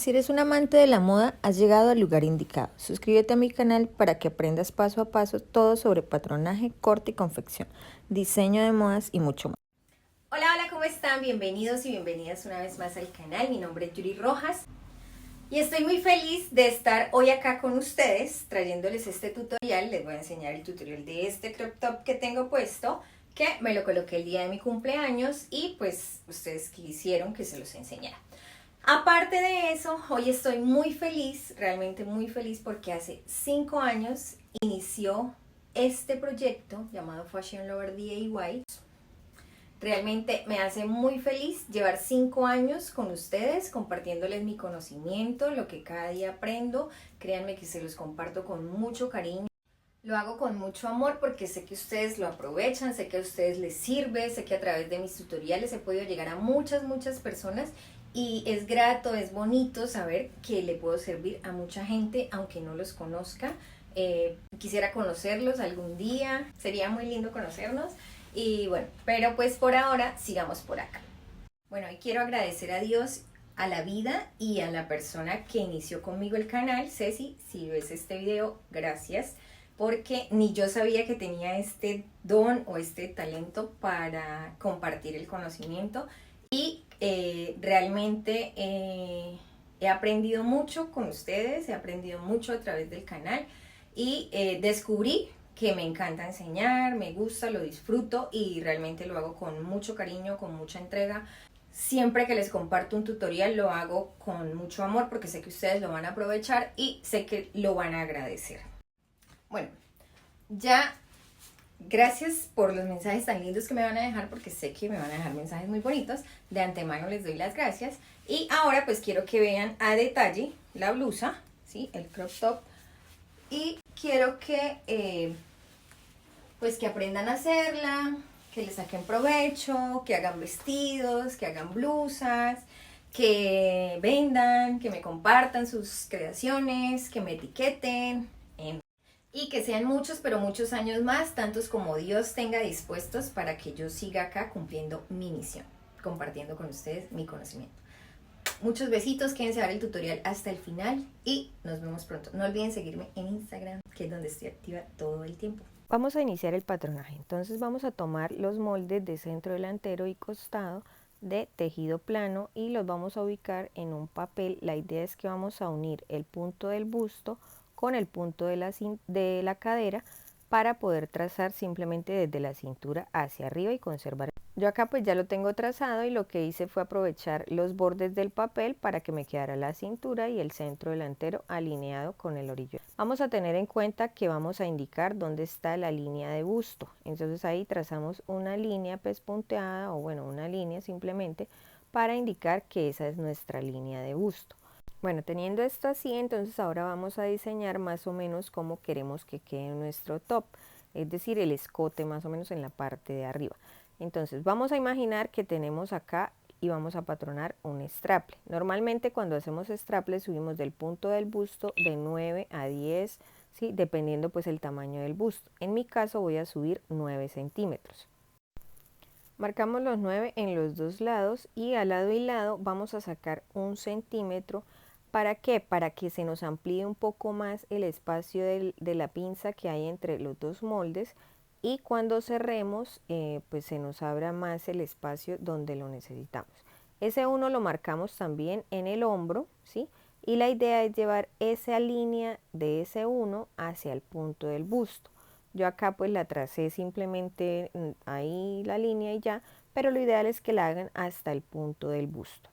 Si eres un amante de la moda, has llegado al lugar indicado. Suscríbete a mi canal para que aprendas paso a paso todo sobre patronaje, corte y confección, diseño de modas y mucho más. Hola, ¿cómo están? Bienvenidos y bienvenidas una vez más al canal. Mi nombre es Yuri Rojas y estoy muy feliz de estar hoy acá con ustedes trayéndoles este tutorial. Les voy a enseñar el tutorial de este crop top que tengo puesto, que me lo coloqué el día de mi cumpleaños y pues ustedes quisieron que se los enseñara. Aparte de eso, hoy estoy muy feliz, realmente muy feliz, porque hace 5 años inició este proyecto llamado Fashion Lover DIY. Realmente me hace muy feliz llevar 5 años con ustedes, compartiéndoles mi conocimiento, lo que cada día aprendo. Créanme que se los comparto con mucho cariño. Lo hago con mucho amor porque sé que ustedes lo aprovechan, sé que a ustedes les sirve, sé que a través de mis tutoriales he podido llegar a muchas personas y es grato, es bonito saber que le puedo servir a mucha gente aunque no los conozca. Quisiera conocerlos algún día, sería muy lindo conocernos y bueno, pero pues por ahora sigamos por acá. Bueno, y quiero agradecer a Dios, a la vida y a la persona que inició conmigo el canal. Ceci, si ves este video, gracias, porque ni yo sabía que tenía este don o este talento para compartir el conocimiento y realmente he aprendido mucho con ustedes, he aprendido mucho a través del canal y descubrí que me encanta enseñar, me gusta, lo disfruto y realmente lo hago con mucho cariño, con mucha entrega. Siempre que les comparto un tutorial lo hago con mucho amor porque sé que ustedes lo van a aprovechar y sé que lo van a agradecer. Bueno, ya gracias por los mensajes tan lindos que me van a dejar porque sé que me van a dejar mensajes muy bonitos. De antemano les doy las gracias. Y ahora pues quiero que vean a detalle la blusa, ¿sí? El crop top. Y quiero que pues que aprendan a hacerla, que le saquen provecho, que hagan vestidos, que hagan blusas, que vendan, que me compartan sus creaciones, que me etiqueten y que sean muchos, pero muchos años más, tantos como Dios tenga dispuestos para que yo siga acá cumpliendo mi misión, compartiendo con ustedes mi conocimiento. Muchos besitos, quédense a ver el tutorial hasta el final y nos vemos pronto. No olviden seguirme en Instagram, que es donde estoy activa todo el tiempo. Vamos a iniciar el patronaje. Entonces vamos a tomar los moldes de centro delantero y costado de tejido plano y los vamos a ubicar en un papel. La idea es que vamos a unir el punto del busto con el punto de la cadera para poder trazar simplemente desde la cintura hacia arriba y conservar. Yo acá pues ya lo tengo trazado y lo que hice fue aprovechar los bordes del papel para que me quedara la cintura y el centro delantero alineado con el orillo. Vamos a tener en cuenta que vamos a indicar dónde está la línea de busto. Entonces ahí trazamos una línea pespunteada o bueno, una línea simplemente para indicar que esa es nuestra línea de busto. Bueno, teniendo esto así, entonces ahora vamos a diseñar más o menos cómo queremos que quede nuestro top, es decir, el escote más o menos en la parte de arriba. Entonces vamos a imaginar que tenemos acá y vamos a patronar un straple. Normalmente cuando hacemos straple subimos del punto del busto de 9 a 10, ¿sí? Dependiendo pues el tamaño del busto. En mi caso voy a subir 9 centímetros. Marcamos los 9 en los dos lados y al lado y lado vamos a sacar 1 centímetro. ¿Para qué? Para que se nos amplíe un poco más el espacio de la pinza que hay entre los dos moldes y cuando cerremos pues se nos abra más el espacio donde lo necesitamos. Ese 1 lo marcamos también en el hombro, ¿sí? Y la idea es llevar esa línea de ese 1 hacia el punto del busto. Yo acá pues la tracé simplemente ahí la línea y ya, pero lo ideal es que la hagan hasta el punto del busto.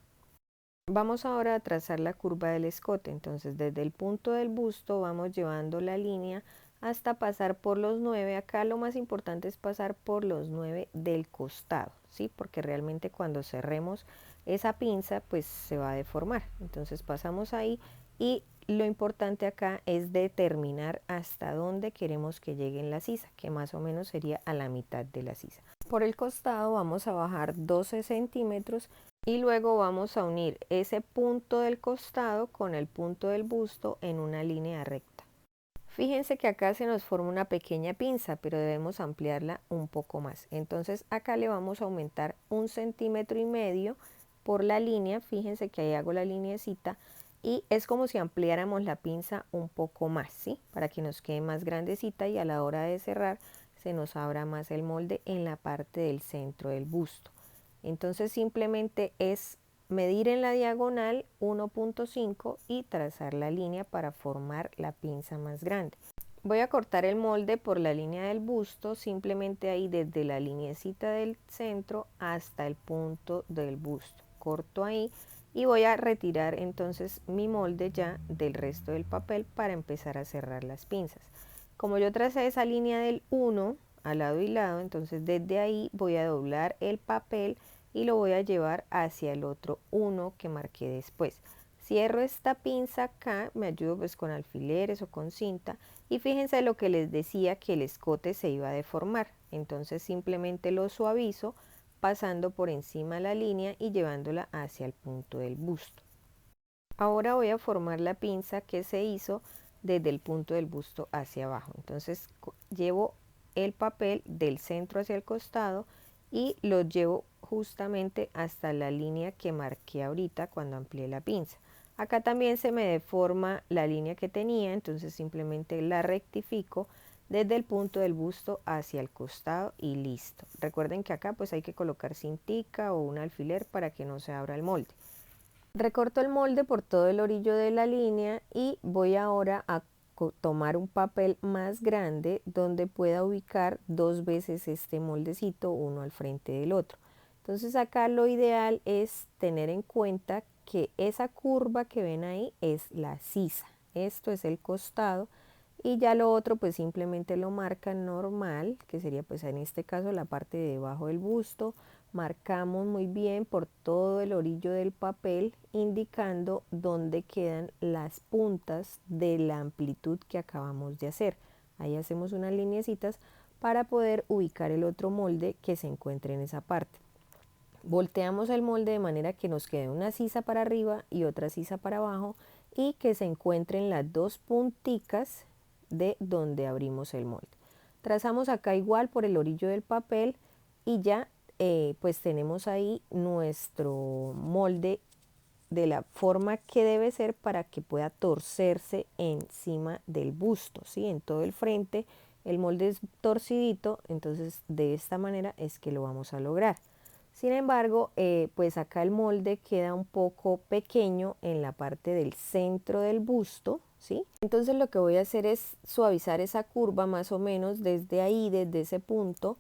Vamos ahora a trazar la curva del escote, entonces desde el punto del busto vamos llevando la línea hasta pasar por los 9, acá lo más importante es pasar por los 9 del costado, ¿sí? Porque realmente cuando cerremos esa pinza pues se va a deformar, entonces pasamos ahí y lo importante acá es determinar hasta dónde queremos que llegue en la sisa, que más o menos sería a la mitad de la sisa. Por el costado vamos a bajar 12 centímetros y luego vamos a unir ese punto del costado con el punto del busto en una línea recta. Fíjense que acá se nos forma una pequeña pinza, pero debemos ampliarla un poco más. Entonces acá le vamos a aumentar 1,5 centímetros por la línea. Fíjense que ahí hago la lineecita y es como si ampliáramos la pinza un poco más, ¿sí? Para que nos quede más grandecita y a la hora de cerrar se nos abra más el molde en la parte del centro del busto. Entonces simplemente es medir en la diagonal 1.5 y trazar la línea para formar la pinza más grande. Voy a cortar el molde por la línea del busto, simplemente ahí desde la lineecita del centro hasta el punto del busto. Corto ahí y voy a retirar entonces mi molde ya del resto del papel para empezar a cerrar las pinzas. Como yo tracé esa línea del 1 al lado y lado, entonces desde ahí voy a doblar el papel y lo voy a llevar hacia el otro 1 que marqué después. Cierro esta pinza acá, me ayudo pues con alfileres o con cinta y fíjense lo que les decía, que el escote se iba a deformar. Entonces simplemente lo suavizo pasando por encima la línea y llevándola hacia el punto del busto. Ahora voy a formar la pinza que se hizo desde el punto del busto hacia abajo. Entonces llevo el papel del centro hacia el costado y lo llevo justamente hasta la línea que marqué ahorita cuando amplié la pinza. Acá también se me deforma la línea que tenía, entonces simplemente la rectifico desde el punto del busto hacia el costado y listo. Recuerden que acá pues hay que colocar cintica o un alfiler para que no se abra el molde. Recorto el molde por todo el orillo de la línea y voy ahora a tomar un papel más grande donde pueda ubicar dos veces este moldecito, uno al frente del otro. Entonces acá lo ideal es tener en cuenta que esa curva que ven ahí es la sisa. Esto es el costado y ya lo otro pues simplemente lo marcan normal, que sería pues en este caso la parte de debajo del busto. Marcamos muy bien por todo el orillo del papel, indicando dónde quedan las puntas de la amplitud que acabamos de hacer. Ahí hacemos unas lineecitas para poder ubicar el otro molde que se encuentre en esa parte. Volteamos el molde de manera que nos quede una sisa para arriba y otra sisa para abajo y que se encuentren las dos punticas de donde abrimos el molde. Trazamos acá igual por el orillo del papel y ya pues tenemos ahí nuestro molde de la forma que debe ser para que pueda torcerse encima del busto, ¿sí? En todo el frente el molde es torcidito, entonces de esta manera es que lo vamos a lograr. Sin embargo, pues acá el molde queda un poco pequeño en la parte del centro del busto, ¿sí? Entonces lo que voy a hacer es suavizar esa curva más o menos desde ahí, desde ese punto,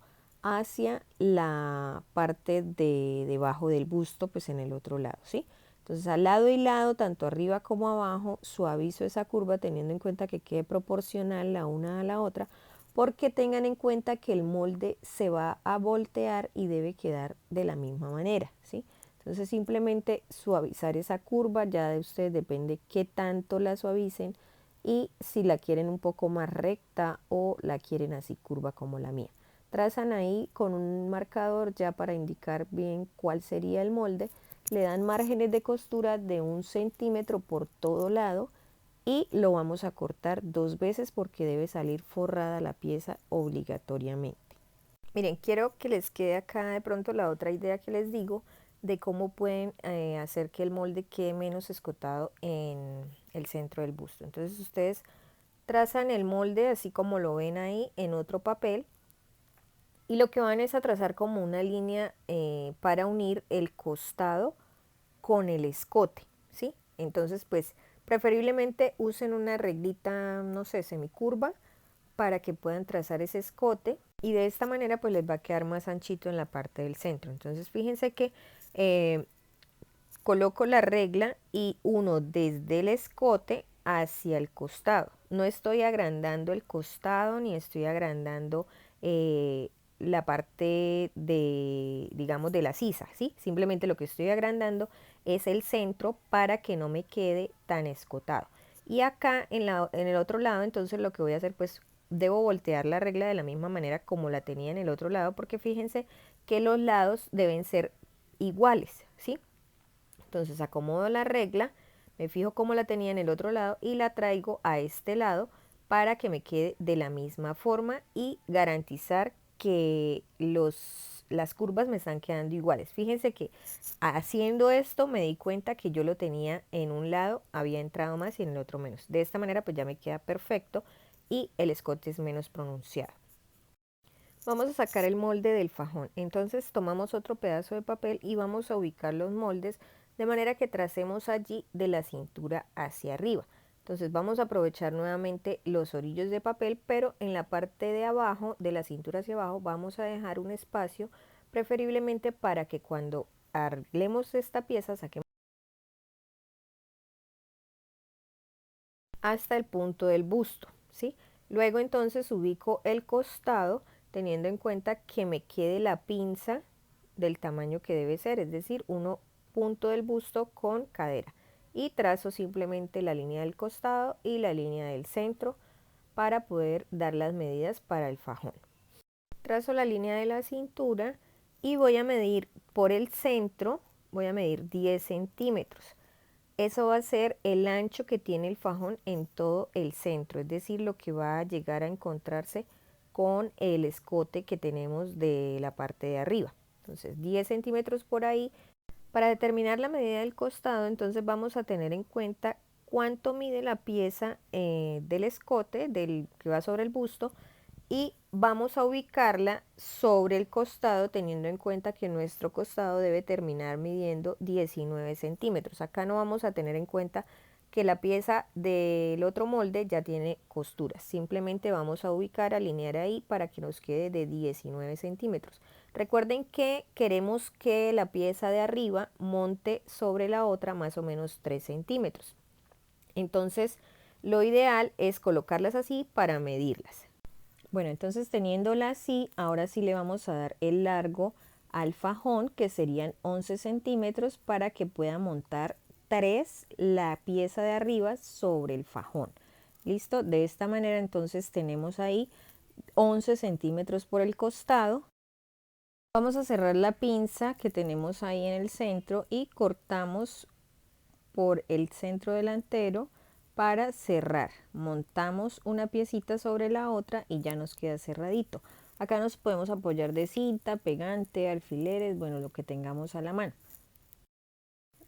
hacia la parte de debajo del busto, pues en el otro lado, ¿sí? Entonces al lado y lado, tanto arriba como abajo, suavizo esa curva teniendo en cuenta que quede proporcional la una a la otra, porque tengan en cuenta que el molde se va a voltear y debe quedar de la misma manera, ¿sí? Entonces simplemente suavizar esa curva, ya de ustedes depende qué tanto la suavicen y si la quieren un poco más recta o la quieren así curva como la mía. Trazan ahí con un marcador ya para indicar bien cuál sería el molde, le dan márgenes de costura de 1 centímetro por todo lado y lo vamos a cortar 2 veces porque debe salir forrada la pieza obligatoriamente. Miren, quiero que les quede acá de pronto la otra idea que les digo de cómo pueden hacer que el molde quede menos escotado en el centro del busto. Entonces ustedes trazan el molde así como lo ven ahí en otro papel y lo que van es a trazar como una línea para unir el costado con el escote, ¿sí? Entonces pues preferiblemente usen una reglita, no sé, semicurva para que puedan trazar ese escote y de esta manera pues les va a quedar más anchito en la parte del centro. Entonces fíjense que coloco la regla y uno desde el escote hacia el costado. No estoy agrandando el costado ni estoy agrandando la parte de, digamos, de la sisa, ¿sí? Simplemente lo que estoy agrandando es el centro para que no me quede tan escotado. Y acá en el otro lado, entonces lo que voy a hacer, pues debo voltear la regla de la misma manera como la tenía en el otro lado, porque fíjense que los lados deben ser iguales, ¿sí? Entonces acomodo la regla, me fijo cómo la tenía en el otro lado y la traigo a este lado para que me quede de la misma forma y garantizar que las curvas me están quedando iguales. Fíjense que haciendo esto me di cuenta que yo lo tenía en un lado, había entrado más y en el otro menos. De esta manera pues ya me queda perfecto y el escote es menos pronunciado. Vamos a sacar el molde del fajón. Entonces tomamos otro pedazo de papel y vamos a ubicar los moldes de manera que tracemos allí de la cintura hacia arriba. Entonces vamos a aprovechar nuevamente los orillos de papel, pero en la parte de abajo, de la cintura hacia abajo, vamos a dejar un espacio, preferiblemente para que cuando arreglemos esta pieza saquemos hasta el punto del busto, ¿sí? Luego entonces ubico el costado teniendo en cuenta que me quede la pinza del tamaño que debe ser, es decir, uno punto del busto con cadera. Y trazo simplemente la línea del costado y la línea del centro para poder dar las medidas para el fajón. Trazo la línea de la cintura y voy a medir por el centro, voy a medir 10 centímetros. Eso va a ser el ancho que tiene el fajón en todo el centro, es decir, lo que va a llegar a encontrarse con el escote que tenemos de la parte de arriba. Entonces 10 centímetros por ahí. Para determinar la medida del costado, entonces vamos a tener en cuenta cuánto mide la pieza del escote del que va sobre el busto y vamos a ubicarla sobre el costado teniendo en cuenta que nuestro costado debe terminar midiendo 19 centímetros. Acá no vamos a tener en cuenta que la pieza del otro molde ya tiene costuras. Simplemente vamos a ubicar, alinear ahí para que nos quede de 19 centímetros. Recuerden que queremos que la pieza de arriba monte sobre la otra más o menos 3 centímetros. Entonces, lo ideal es colocarlas así para medirlas. Bueno, entonces teniéndola así, ahora sí le vamos a dar el largo al fajón, que serían 11 centímetros, para que pueda montar 3 la pieza de arriba sobre el fajón. ¿Listo? De esta manera entonces tenemos ahí 11 centímetros por el costado. Vamos a cerrar la pinza que tenemos ahí en el centro y cortamos por el centro delantero para cerrar. Montamos una piecita sobre la otra y ya nos queda cerradito. Acá nos podemos apoyar de cinta, pegante, alfileres, bueno, lo que tengamos a la mano.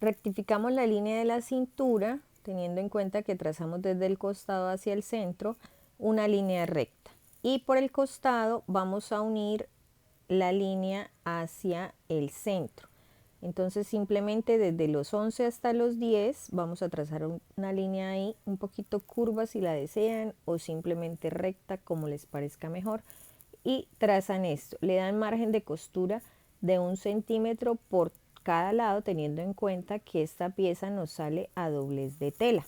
Rectificamos la línea de la cintura teniendo en cuenta que trazamos desde el costado hacia el centro una línea recta y por el costado vamos a unir la línea hacia el centro. Entonces simplemente desde los 11 hasta los 10 vamos a trazar una línea ahí un poquito curva si la desean o simplemente recta como les parezca mejor y trazan esto. Le dan margen de costura de 1 centímetro por cada lado teniendo en cuenta que esta pieza nos sale a doblez de tela.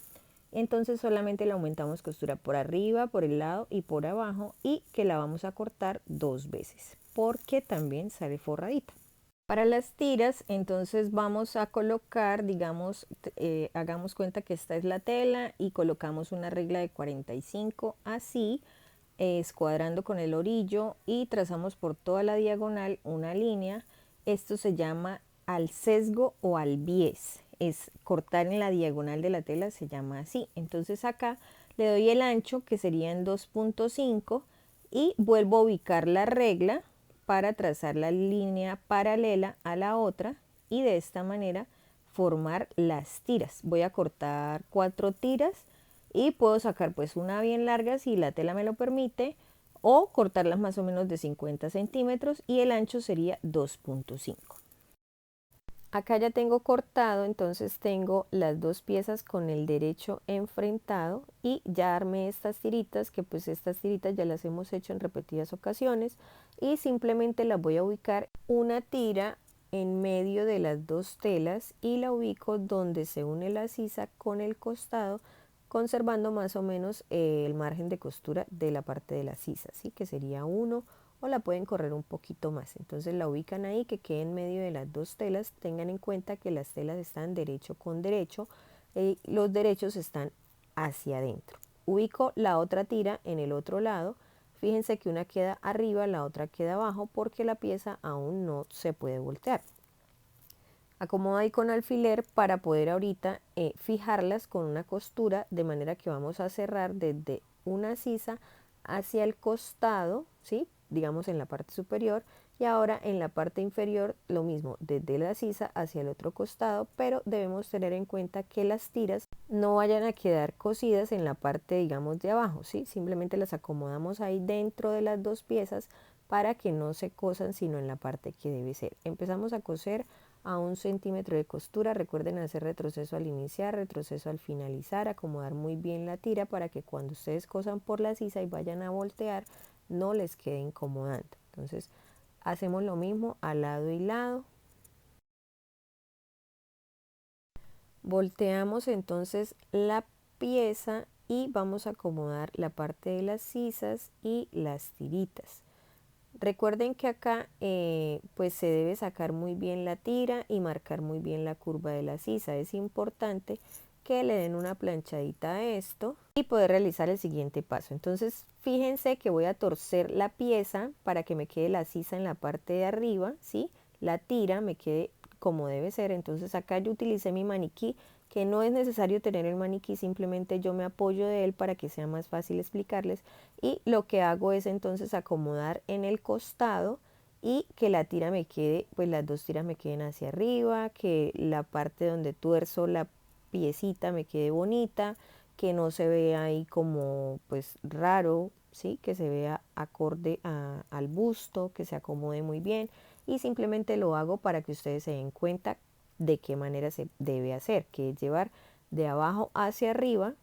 Entonces solamente le aumentamos costura por arriba, por el lado y por abajo y que la vamos a cortar 2 veces porque también sale forradita. Para las tiras, entonces vamos a colocar, digamos, hagamos cuenta que esta es la tela y colocamos una regla de 45 así, escuadrando con el orillo y trazamos por toda la diagonal una línea. Esto se llama al sesgo o al bies, es cortar en la diagonal de la tela, se llama así. Entonces acá le doy el ancho que sería en 2.5 y vuelvo a ubicar la regla para trazar la línea paralela a la otra y de esta manera formar las tiras. Voy a cortar 4 tiras y puedo sacar pues una bien larga si la tela me lo permite o cortarlas más o menos de 50 centímetros y el ancho sería 2.5. Acá ya tengo cortado, entonces tengo las dos piezas con el derecho enfrentado y ya armé estas tiritas, que pues estas tiritas ya las hemos hecho en repetidas ocasiones y simplemente las voy a ubicar una tira en medio de las dos telas y la ubico donde se une la sisa con el costado, conservando más o menos el margen de costura de la parte de la sisa, ¿sí? Que sería 1 o la pueden correr un poquito más. Entonces la ubican ahí que quede en medio de las dos telas. Tengan en cuenta que las telas están derecho con derecho y los derechos están hacia adentro. Ubico la otra tira en el otro lado. Fíjense que una queda arriba, la otra queda abajo porque la pieza aún no se puede voltear. Acomodo ahí con alfiler para poder ahorita fijarlas con una costura de manera que vamos a cerrar desde una sisa hacia el costado, ¿sí? Digamos en la parte superior Y ahora en la parte inferior lo mismo, desde la sisa hacia el otro costado, pero debemos tener en cuenta que las tiras no vayan a quedar cosidas en la parte, digamos, de abajo, ¿sí? Simplemente las acomodamos ahí dentro de las dos piezas para que no se cosan sino en la parte que debe ser. Empezamos a coser a 1 centímetro de costura. Recuerden hacer retroceso al iniciar, retroceso al finalizar, acomodar muy bien la tira para que cuando ustedes cosan por la sisa y vayan a voltear no les quede incomodando. Entonces hacemos lo mismo al lado y lado. Volteamos entonces la pieza y vamos a acomodar la parte de las sisas y las tiritas. Recuerden que acá pues se debe sacar muy bien la tira y marcar muy bien la curva de la sisa. Es importante que le den una planchadita a esto y poder realizar el siguiente paso. Entonces fíjense que voy a torcer la pieza para que me quede la sisa en la parte de arriba, ¿sí? La tira me quede como debe ser. Entonces acá yo utilicé mi maniquí, que no es necesario tener el maniquí, simplemente yo me apoyo de él para que sea más fácil explicarles, y lo que hago es entonces acomodar en el costado y que la tira me quede, pues las dos tiras me queden hacia arriba, que la parte donde tuerzo la piecita me quede bonita, que no se vea ahí como pues raro, ¿sí? Que se vea acorde al busto, que se acomode muy bien, y simplemente lo hago para que ustedes se den cuenta de qué manera se debe hacer, que es llevar de abajo hacia arriba,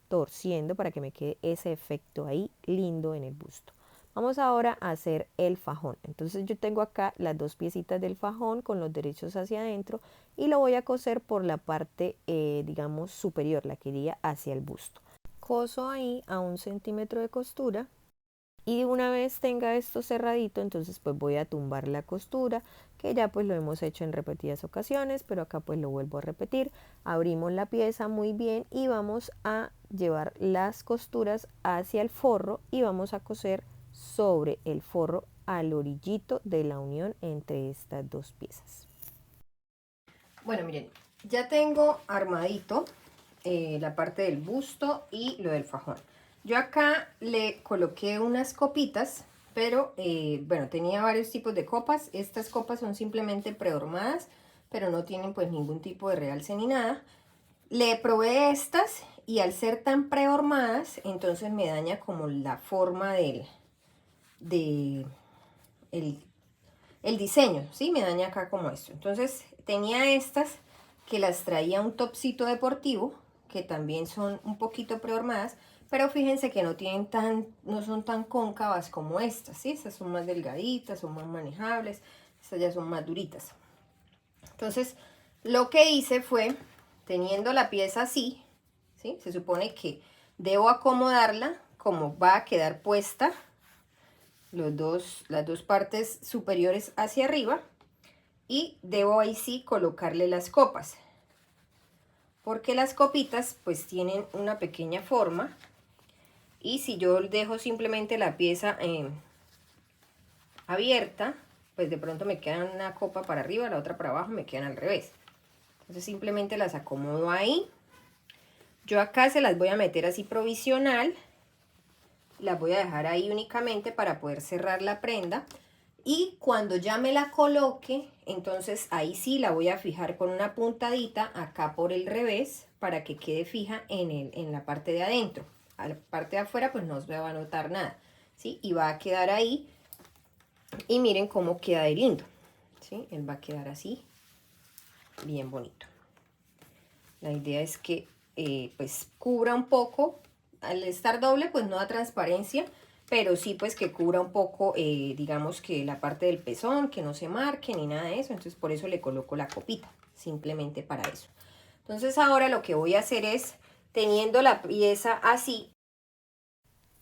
torciendo para que me quede ese efecto ahí lindo en el busto. Vamos ahora a hacer el fajón. Entonces yo tengo acá las dos piecitas del fajón con los derechos hacia adentro y lo voy a coser por la parte, digamos, superior, la que iría hacia el busto. Coso ahí a 1 centímetro de costura. Y una vez tenga esto cerradito, entonces pues voy a tumbar la costura, que ya pues lo hemos hecho en repetidas ocasiones, pero acá pues lo vuelvo a repetir. Abrimos la pieza muy bien y vamos a llevar las costuras hacia el forro y vamos a coser sobre el forro al orillito de la unión entre estas dos piezas. Bueno, miren, ya tengo armadito la parte del busto y lo del fajón. Yo acá le coloqué unas copitas, pero bueno, tenía varios tipos de copas. Estas copas son simplemente prehormadas, pero no tienen pues ningún tipo de realce ni nada. Le probé estas y al ser tan prehormadas, entonces me daña como la forma de el diseño, ¿sí? Me daña acá como esto. Entonces tenía estas que las traía un topsito deportivo, que también son un poquito prehormadas, pero fíjense que no son tan cóncavas como estas, ¿sí? Estas son más delgaditas, son más manejables, estas ya son más duritas. Entonces, lo que hice fue, teniendo la pieza así, ¿sí? Se supone que debo acomodarla como va a quedar puesta las dos partes superiores hacia arriba, y debo ahí sí colocarle las copas, porque las copitas pues tienen una pequeña forma, y si yo dejo simplemente la pieza abierta, pues de pronto me queda una copa para arriba, la otra para abajo, me quedan al revés. Entonces simplemente las acomodo ahí. Yo acá se las voy a meter así provisional, las voy a dejar ahí únicamente para poder cerrar la prenda. Y cuando ya me la coloque, entonces ahí sí la voy a fijar con una puntadita acá por el revés para que quede fija en la parte de adentro. A la parte de afuera pues no se va a notar nada, ¿sí? Y va a quedar ahí, y miren cómo queda de lindo, ¿sí? Él va a quedar así, bien bonito. La idea es que pues cubra un poco, al estar doble pues no da transparencia, pero sí pues que cubra un poco, digamos que la parte del pezón, que no se marque ni nada de eso. Entonces por eso le coloco la copita, simplemente para eso. Entonces ahora lo que voy a hacer es, teniendo la pieza así,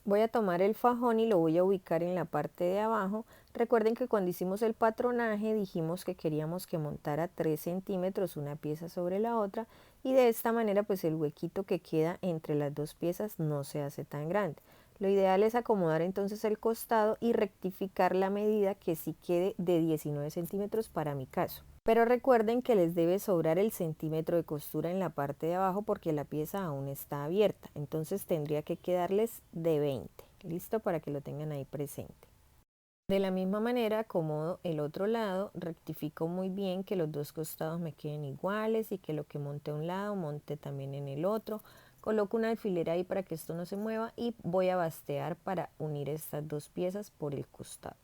voy a tomar el fajón y lo voy a ubicar en la parte de abajo. Recuerden que cuando hicimos el patronaje dijimos que queríamos que montara 3 centímetros una pieza sobre la otra, y de esta manera pues el huequito que queda entre las dos piezas no se hace tan grande. Lo ideal es acomodar entonces el costado y rectificar la medida, que sí quede de 19 centímetros para mi caso. Pero recuerden que les debe sobrar el centímetro de costura en la parte de abajo porque la pieza aún está abierta. Entonces tendría que quedarles de 20. ¿Listo? Para que lo tengan ahí presente. De la misma manera acomodo el otro lado, rectifico muy bien que los dos costados me queden iguales y que lo que monte a un lado monte también en el otro. Coloco una alfiler ahí para que esto no se mueva y voy a bastear para unir estas dos piezas por el costado.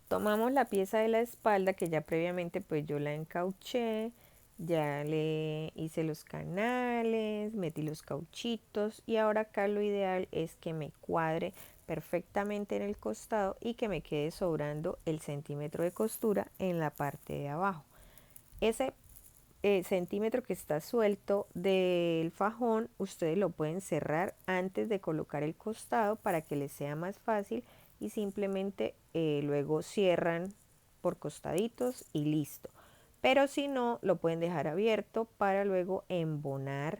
Tomamos la pieza de la espalda que ya previamente pues yo la encauché, ya le hice los canales, metí los cauchitos y ahora acá lo ideal es que me cuadre perfectamente en el costado y que me quede sobrando el centímetro de costura en la parte de abajo. Ese centímetro que está suelto del fajón ustedes lo pueden cerrar antes de colocar el costado para que les sea más fácil y simplemente luego cierran por costaditos y listo. Pero si no, lo pueden dejar abierto para luego embonar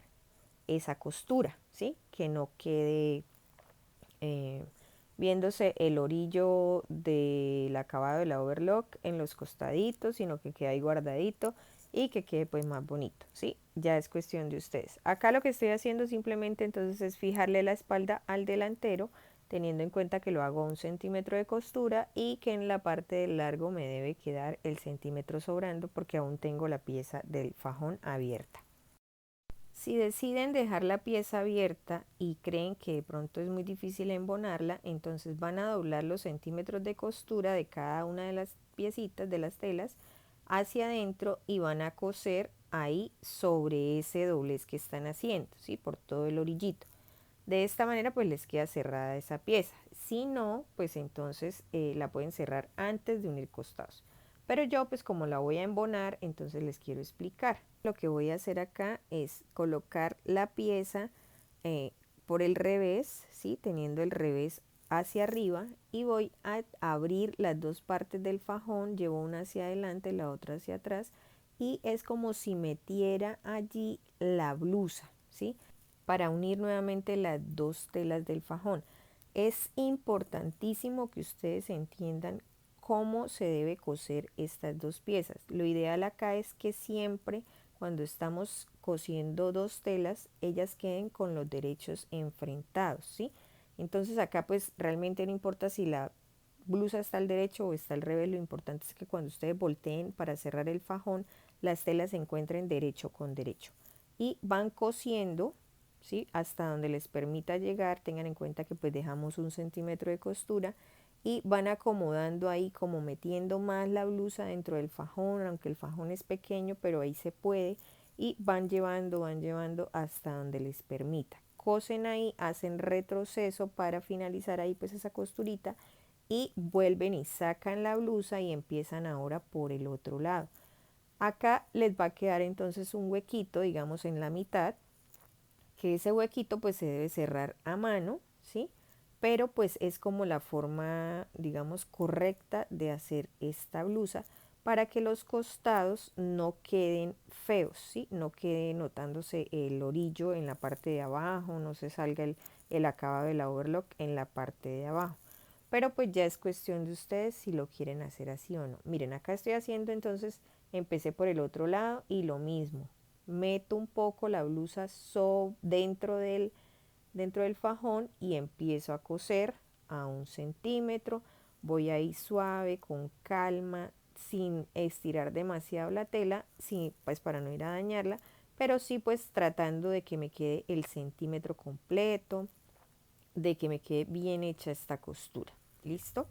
esa costura, ¿sí? Que no quede eh, viéndose el orillo del acabado de la overlock en los costaditos, sino que quede ahí guardadito y que quede pues más bonito, ¿sí? Ya es cuestión de ustedes. Acá lo que estoy haciendo simplemente entonces es fijarle la espalda al delantero, teniendo en cuenta que lo hago a 1 centímetro de costura y que en la parte del largo me debe quedar el centímetro sobrando porque aún tengo la pieza del fajón abierta. Si deciden dejar la pieza abierta y creen que de pronto es muy difícil embonarla, entonces van a doblar los centímetros de costura de cada una de las piecitas de las telas hacia adentro y van a coser ahí sobre ese doblez que están haciendo, ¿sí? Por todo el orillito. De esta manera pues les queda cerrada esa pieza. Si no, pues entonces la pueden cerrar antes de unir costados. Pero yo pues como la voy a embonar, entonces les quiero explicar. Lo que voy a hacer acá es colocar la pieza por el revés, ¿sí? Teniendo el revés hacia arriba y voy a abrir las dos partes del fajón, llevo una hacia adelante, la otra hacia atrás y es como si metiera allí la blusa, ¿sí? Para unir nuevamente las dos telas del fajón. Es importantísimo que ustedes entiendan cómo se debe coser estas dos piezas. Lo ideal acá es que siempre cuando estamos cosiendo dos telas, ellas queden con los derechos enfrentados, ¿sí? Entonces acá pues realmente no importa si la blusa está al derecho o está al revés, lo importante es que cuando ustedes volteen para cerrar el fajón, las telas se encuentren derecho con derecho. Y van cosiendo, ¿sí? Hasta donde les permita llegar, tengan en cuenta que pues dejamos 1 centímetro de costura y van acomodando ahí como metiendo más la blusa dentro del fajón, aunque el fajón es pequeño, pero ahí se puede y van llevando hasta donde les permita. Cosen ahí, hacen retroceso para finalizar ahí pues esa costurita y vuelven y sacan la blusa y empiezan ahora por el otro lado. Acá les va a quedar entonces un huequito, digamos en la mitad, que ese huequito pues se debe cerrar a mano, ¿sí? Pero pues es como la forma, digamos, correcta de hacer esta blusa para que los costados no queden feos, ¿sí? No quede notándose el orillo en la parte de abajo, no se salga el acabado de la overlock en la parte de abajo. Pero pues ya es cuestión de ustedes si lo quieren hacer así o no. Miren, acá estoy haciendo entonces, empecé por el otro lado y lo mismo. Meto un poco la blusa dentro del fajón y empiezo a coser a 1 centímetro. Voy ahí suave, con calma, sin estirar demasiado la tela, sí, pues para no ir a dañarla, pero sí pues tratando de que me quede el centímetro completo, de que me quede bien hecha esta costura. ¿Listo?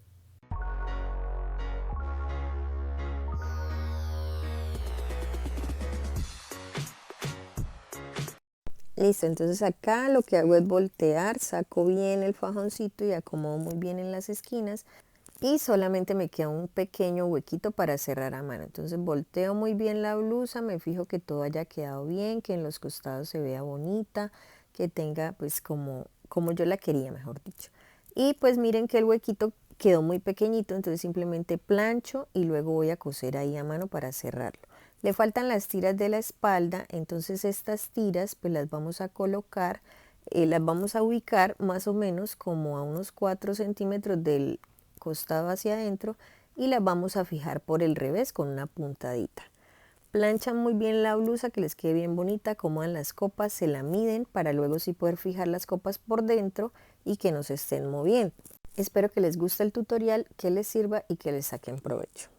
Listo, entonces acá lo que hago es voltear, saco bien el fajoncito y acomodo muy bien en las esquinas y solamente me queda un pequeño huequito para cerrar a mano. Entonces volteo muy bien la blusa, me fijo que todo haya quedado bien, que en los costados se vea bonita, que tenga pues como yo la quería, mejor dicho. Y pues miren que el huequito quedó muy pequeñito, entonces simplemente plancho y luego voy a coser ahí a mano para cerrarlo. Le faltan las tiras de la espalda, entonces estas tiras pues las vamos a colocar, las vamos a ubicar más o menos como a unos 4 centímetros del costado hacia adentro y las vamos a fijar por el revés con una puntadita. Planchan muy bien la blusa, que les quede bien bonita, acomodan las copas, se la miden para luego sí poder fijar las copas por dentro y que no se estén moviendo. Espero que les guste el tutorial, que les sirva y que les saquen provecho.